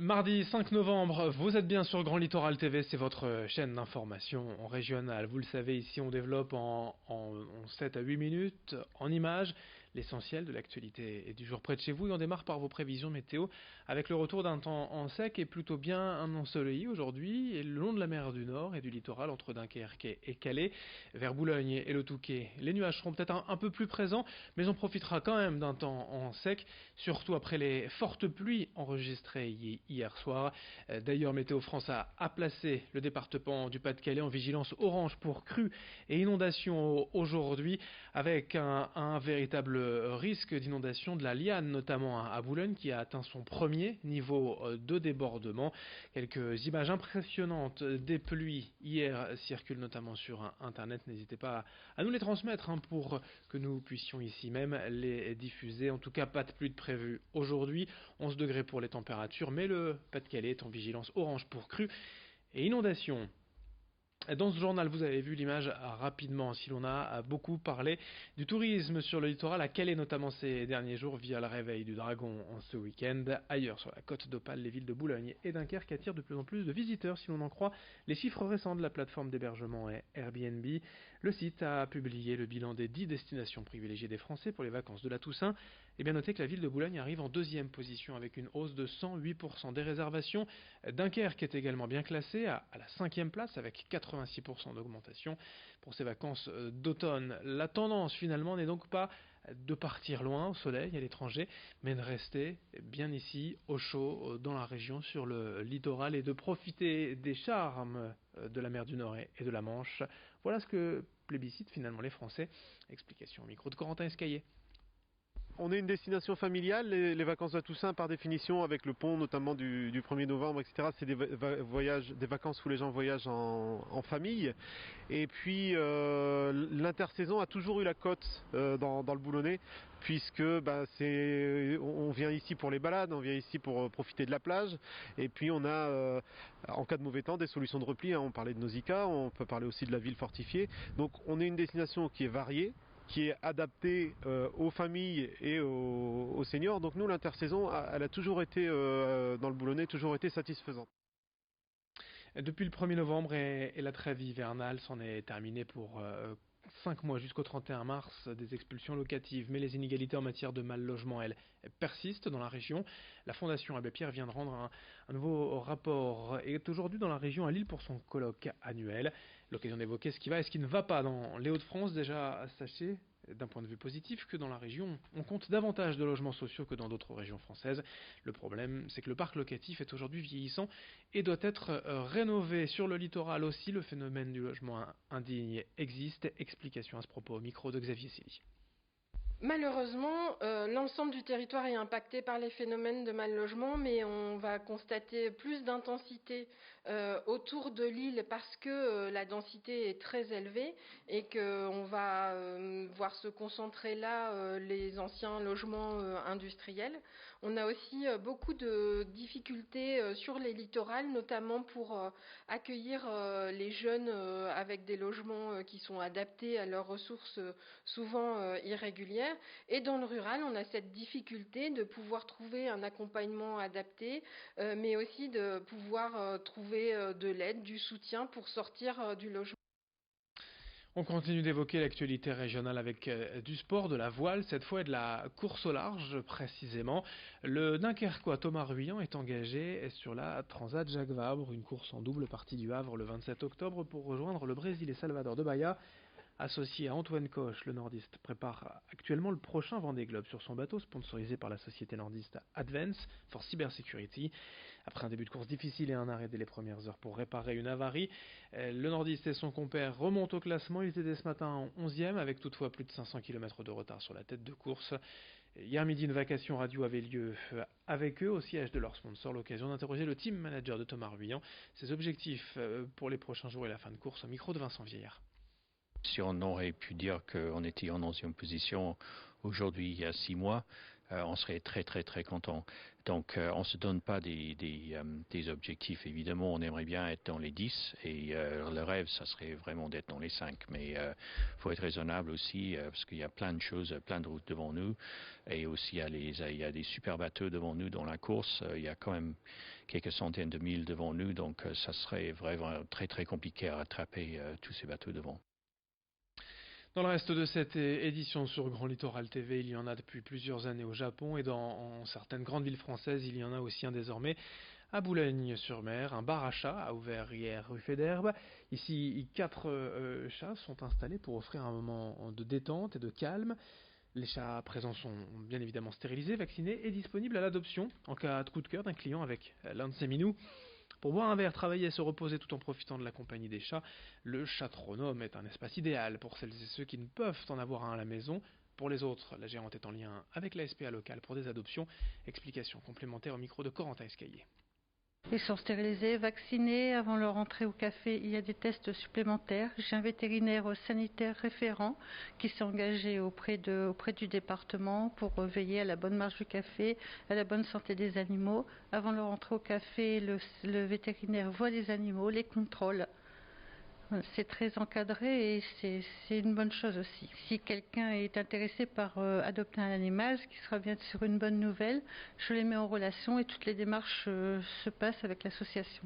Mardi 5 novembre, vous êtes bien sur Grand Littoral TV, c'est votre chaîne d'information régionale. Vous le savez, ici on développe en 7 à 8 minutes, en images, l'essentiel de l'actualité et du jour près de chez vous. Et on démarre par vos prévisions météo avec le retour d'un temps en sec et plutôt bien un ensoleillé aujourd'hui. Et le long de la mer du Nord et du littoral entre Dunkerque et Calais, vers Boulogne et le Touquet, les nuages seront peut-être un peu plus présents, mais on profitera quand même d'un temps en sec, surtout après les fortes pluies enregistrées hier soir. D'ailleurs, Météo France a placé le département du Pas-de-Calais en vigilance orange pour crues et inondations aujourd'hui, avec un véritable risque d'inondation de la Liane, notamment à Boulogne, qui a atteint son premier niveau de débordement. Quelques images impressionnantes des pluies hier circulent notamment sur Internet. N'hésitez pas à nous les transmettre pour que nous puissions ici même les diffuser. En tout cas, pas de pluie de prévu aujourd'hui. 11 degrés pour les températures, mais le Pas-de-Calais est en vigilance orange pour crues et inondations. Dans ce journal, vous avez vu l'image rapidement, si l'on a beaucoup parlé du tourisme sur le littoral, à Calais notamment ces derniers jours, via le réveil du dragon en ce week-end. Ailleurs, sur la côte d'Opale, les villes de Boulogne et Dunkerque attirent de plus en plus de visiteurs, si l'on en croit les chiffres récents de la plateforme d'hébergement Airbnb. Le site a publié le bilan des 10 destinations privilégiées des Français pour les vacances de la Toussaint. Et bien notez que la ville de Boulogne arrive en deuxième position avec une hausse de 108% des réservations. Dunkerque est également bien classé à la cinquième place avec 86% d'augmentation pour ses vacances d'automne. La tendance finalement n'est donc pas de partir loin au soleil à l'étranger, mais de rester bien ici au chaud dans la région sur le littoral et de profiter des charmes de la mer du Nord et de la Manche. Voilà ce que plébiscitent finalement les Français. Explication au micro de Corentin Escaillé. On est une destination familiale, les vacances de la Toussaint par définition, avec le pont notamment du 1er novembre, etc. C'est des vacances où les gens voyagent en famille. Et puis l'intersaison a toujours eu la cote dans le Boulonnais, puisque on vient ici pour les balades, on vient ici pour profiter de la plage. Et puis on a, en cas de mauvais temps, des solutions de repli. On parlait de Nausicaa, on peut parler aussi de la ville fortifiée. Donc on est une destination qui est variée, qui est adapté aux familles et aux seniors. Donc nous, l'intersaison, elle a toujours été, dans le Boulonnais, toujours été satisfaisante. Depuis le 1er novembre et la trêve hivernale s'en est terminée pour 5 mois jusqu'au 31 mars des expulsions locatives. Mais les inégalités en matière de mal logement, elles persistent dans la région. La Fondation Abbé Pierre vient de rendre un nouveau rapport et est aujourd'hui dans la région à Lille pour son colloque annuel. L'occasion d'évoquer ce qui va et ce qui ne va pas dans les Hauts-de-France. Déjà, sachez d'un point de vue positif que dans la région, on compte davantage de logements sociaux que dans d'autres régions françaises. Le problème, c'est que le parc locatif est aujourd'hui vieillissant et doit être rénové. Sur le littoral aussi, le phénomène du logement indigne existe. Explication à ce propos au micro de Xavier Silly. Malheureusement, l'ensemble du territoire est impacté par les phénomènes de mal logement, mais on va constater plus d'intensité autour de l'île parce que la densité est très élevée et qu'on va voir se concentrer là les anciens logements industriels. On a aussi beaucoup de difficultés sur les littorales, notamment pour accueillir les jeunes avec des logements qui sont adaptés à leurs ressources souvent irrégulières. Et dans le rural, on a cette difficulté de pouvoir trouver un accompagnement adapté, mais aussi de pouvoir trouver de l'aide, du soutien pour sortir du logement. On continue d'évoquer l'actualité régionale avec du sport, de la voile, cette fois et de la course au large précisément. Le Dunkerquois Thomas Ruyant est engagé sur la Transat Jacques Vabre, une course en double partie du Havre le 27 octobre pour rejoindre le Brésil et Salvador de Bahia. Associé à Antoine Coche, le nordiste prépare actuellement le prochain Vendée Globe sur son bateau, sponsorisé par la société nordiste Advance for Cybersecurity. Après un début de course difficile et un arrêt dès les premières heures pour réparer une avarie, le nordiste et son compère remontent au classement. Ils étaient ce matin en 11e, avec toutefois plus de 500 km de retard sur la tête de course. Hier midi, une vacation radio avait lieu avec eux au siège de leur sponsor, l'occasion d'interroger le team manager de Thomas Ruyant, ses objectifs pour les prochains jours et la fin de course au micro de Vincent Vieillard. Si on aurait pu dire qu'on était en 11e position aujourd'hui il y a 6 mois, on serait très très très content. Donc on se donne pas des objectifs. Évidemment, on aimerait bien être dans les 10 et le rêve, ça serait vraiment d'être dans les 5. Mais faut être raisonnable aussi parce qu'il y a plein de choses, plein de routes devant nous et aussi il y a des super bateaux devant nous dans la course. Il y a quand même quelques centaines de milles devant nous, donc ça serait vraiment très très compliqué à rattraper tous ces bateaux devant. Dans le reste de cette édition sur Grand Littoral TV, il y en a depuis plusieurs années au Japon et dans certaines grandes villes françaises, il y en a aussi un désormais à Boulogne-sur-Mer. Un bar à chats a ouvert hier rue Fédherbe. Ici, 4 chats sont installés pour offrir un moment de détente et de calme. Les chats présents sont bien évidemment stérilisés, vaccinés et disponibles à l'adoption en cas de coup de cœur d'un client avec l'un de ces minous. Pour boire un verre, travailler et se reposer tout en profitant de la compagnie des chats, le Chatronome est un espace idéal pour celles et ceux qui ne peuvent en avoir un à la maison. Pour les autres, la gérante est en lien avec la SPA locale pour des adoptions. Explication complémentaire au micro de Corentin Escaillé. Ils sont stérilisés, vaccinés. Avant leur entrée au café, il y a des tests supplémentaires. J'ai un vétérinaire sanitaire référent qui s'est engagé auprès du département pour veiller à la bonne marche du café, à la bonne santé des animaux. Avant leur entrée au café, le vétérinaire voit les animaux, les contrôle. C'est très encadré et c'est une bonne chose aussi. Si quelqu'un est intéressé par adopter un animal, ce qui sera bien sûr une bonne nouvelle, je les mets en relation et toutes les démarches se passent avec l'association.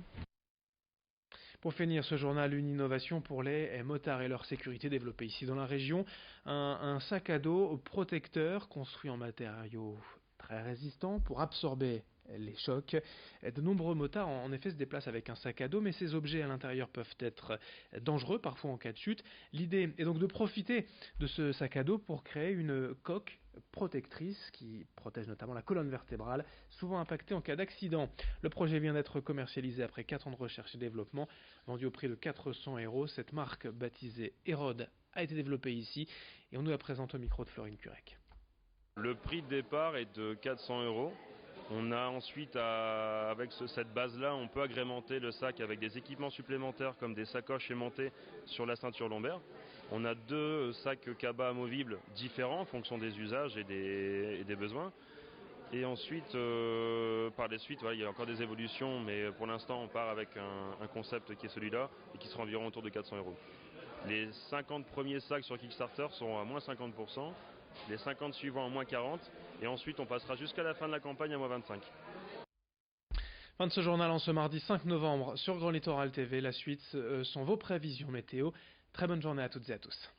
Pour finir ce journal, une innovation pour les motards et leur sécurité développée ici dans la région. Un sac à dos protecteur construit en matériaux très résistants pour absorber les chocs. De nombreux motards en effet se déplacent avec un sac à dos, mais ces objets à l'intérieur peuvent être dangereux, parfois en cas de chute. L'idée est donc de profiter de ce sac à dos pour créer une coque protectrice qui protège notamment la colonne vertébrale, souvent impactée en cas d'accident. Le projet vient d'être commercialisé après 4 ans de recherche et développement, vendu au prix de 400 €. Cette marque baptisée Hérode a été développée ici et on nous la présente au micro de Florine Curec. Le prix de départ est de 400 €. On a ensuite, avec cette base-là, on peut agrémenter le sac avec des équipements supplémentaires comme des sacoches aimantées sur la ceinture lombaire. On a 2 sacs cabas amovibles différents en fonction des usages et des besoins. Et ensuite, par la suite, il y a encore des évolutions, mais pour l'instant, on part avec un concept qui est celui-là et qui sera environ autour de 400 €. Les 50 premiers sacs sur Kickstarter seront à moins 50%. Les 50 suivants à moins 40 et ensuite on passera jusqu'à la fin de la campagne à moins 25. Fin de ce journal en ce mardi 5 novembre sur Grand Littoral TV. La suite sont vos prévisions météo. Très bonne journée à toutes et à tous.